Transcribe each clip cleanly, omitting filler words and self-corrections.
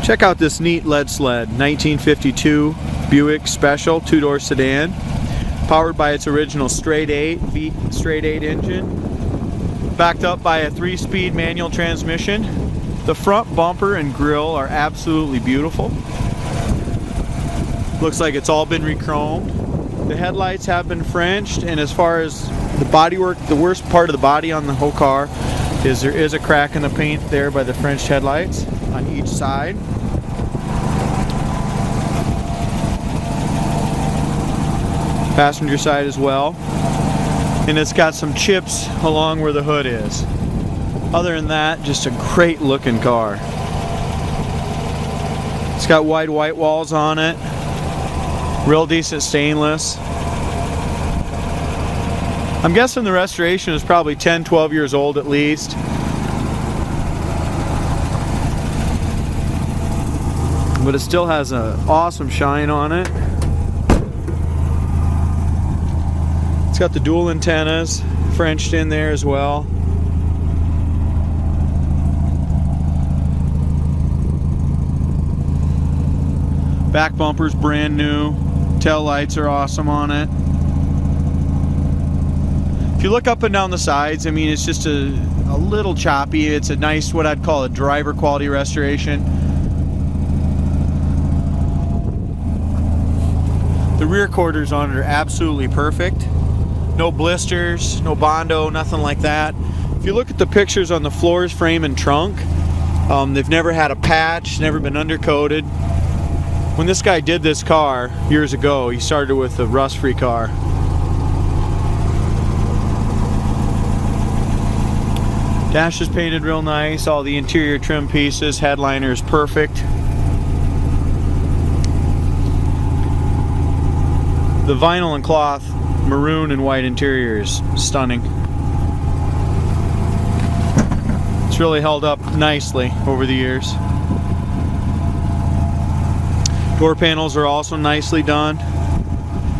Check out this neat lead sled, 1952 Buick Special 2-door sedan, powered by its original straight 8 engine, backed up by a 3-speed manual transmission. The front bumper and grille are absolutely beautiful. Looks like it's all been re-chromed. The headlights have been Frenched, and as far as the bodywork, the worst part of the body on the whole car is there is a crack in the paint there by the Frenched headlights on each side. Passenger side as well. And it's got some chips along where the hood is. Other than that, just a great looking car. It's got wide white walls on it. Real decent stainless. I'm guessing the restoration is probably 10-12 years old at least. But it still has an awesome shine on it. It's got the dual antennas Frenched in there as well. Back bumper's brand new. Tail lights are awesome on it. If you look up and down the sides, I mean, it's just a little choppy. It's a nice, what I'd call a driver quality restoration. The rear quarters on it are absolutely perfect. No blisters, no Bondo, nothing like that. If you look at the pictures on the floors, frame, and trunk, they've never had a patch, never been undercoated. When this guy did this car years ago, he started with a rust-free car. Dash is painted real nice, all the interior trim pieces, headliner is perfect. The vinyl and cloth maroon and white interior is stunning. It's really held up nicely over the years. Door panels are also nicely done.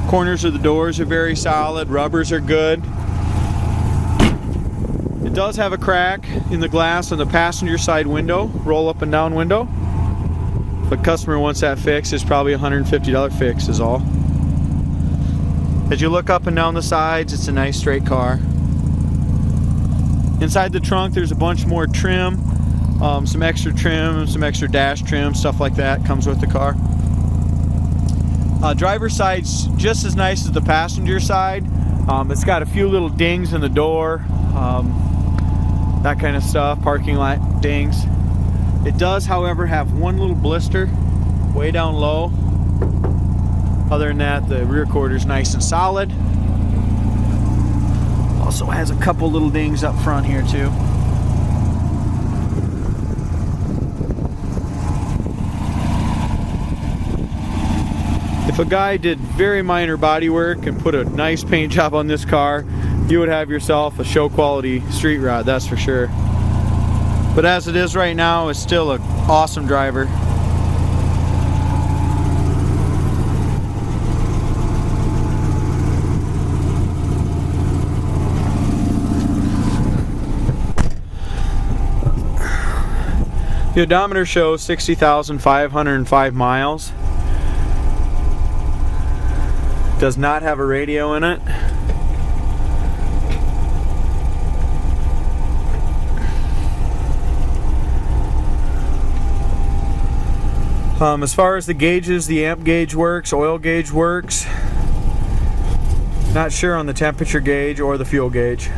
Corners of the doors are very solid. Rubbers are good. It does have a crack in the glass on the passenger side window, roll up and down window. If a customer wants that fixed, it's probably a $150 fix is all. As you look up and down the sides, it's a nice straight car. Inside the trunk, there's a bunch more trim, some extra trim, some extra dash trim, stuff like that comes with the car. Driver's side's just as nice as the passenger side. It's got a few little dings in the door, that kind of stuff, parking lot dings. It does, however, have one little blister way down low. Other than that, the rear quarter's nice and solid. Also has a couple little dings up front here too. If a guy did very minor body work and put a nice paint job on this car, you would have yourself a show quality street rod, that's for sure. But as it is right now, it's still an awesome driver. The odometer shows 60,505 miles. Does not have a radio in it. As far as the gauges, the amp gauge works, oil gauge works. Not sure on the temperature gauge or the fuel gauge.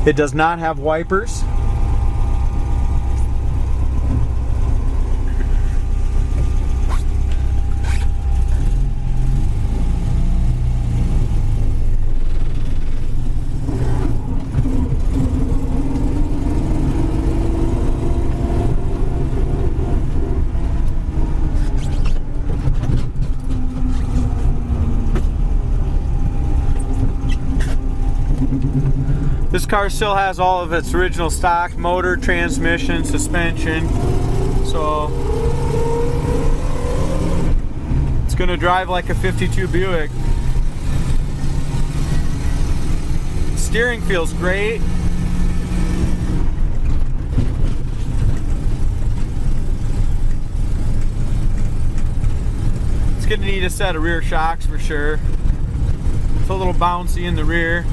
It does not have wipers. This car still has all of its original stock motor, transmission, suspension, so it's going to drive like a 52 Buick. Steering feels great. It's gonna need a set of rear shocks for sure. It's a little bouncy in the rear.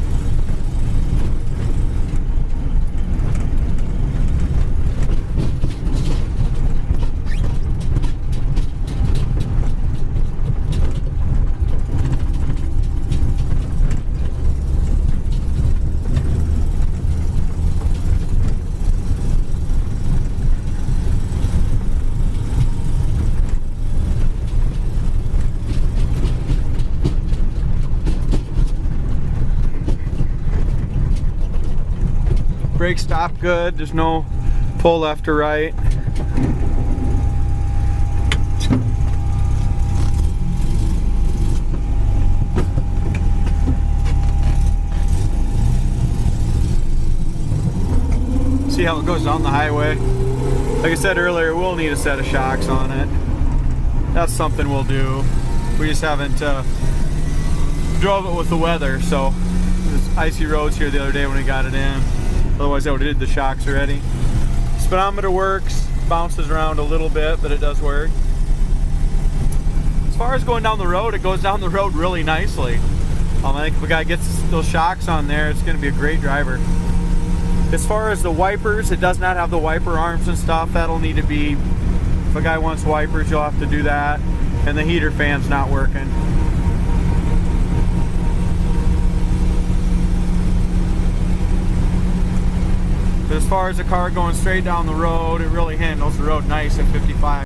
Brakes stop good, there's no pull left or right. See how it goes down the highway. Like I said earlier, we'll need a set of shocks on it. That's something we'll do. We just haven't drove it with the weather, so there's icy roads here the other day when we got it in. Otherwise I would have did the shocks already. Speedometer works, bounces around a little bit, but it does work. As far as going down the road, it goes down the road really nicely. I think if a guy gets those shocks on there, it's going to be a great driver. As far as the wipers, it does not have the wiper arms and stuff. That'll need to be, if a guy wants wipers, you'll have to do that. And the heater fan's not working. But as far as the car going straight down the road, it really handles the road nice at 55.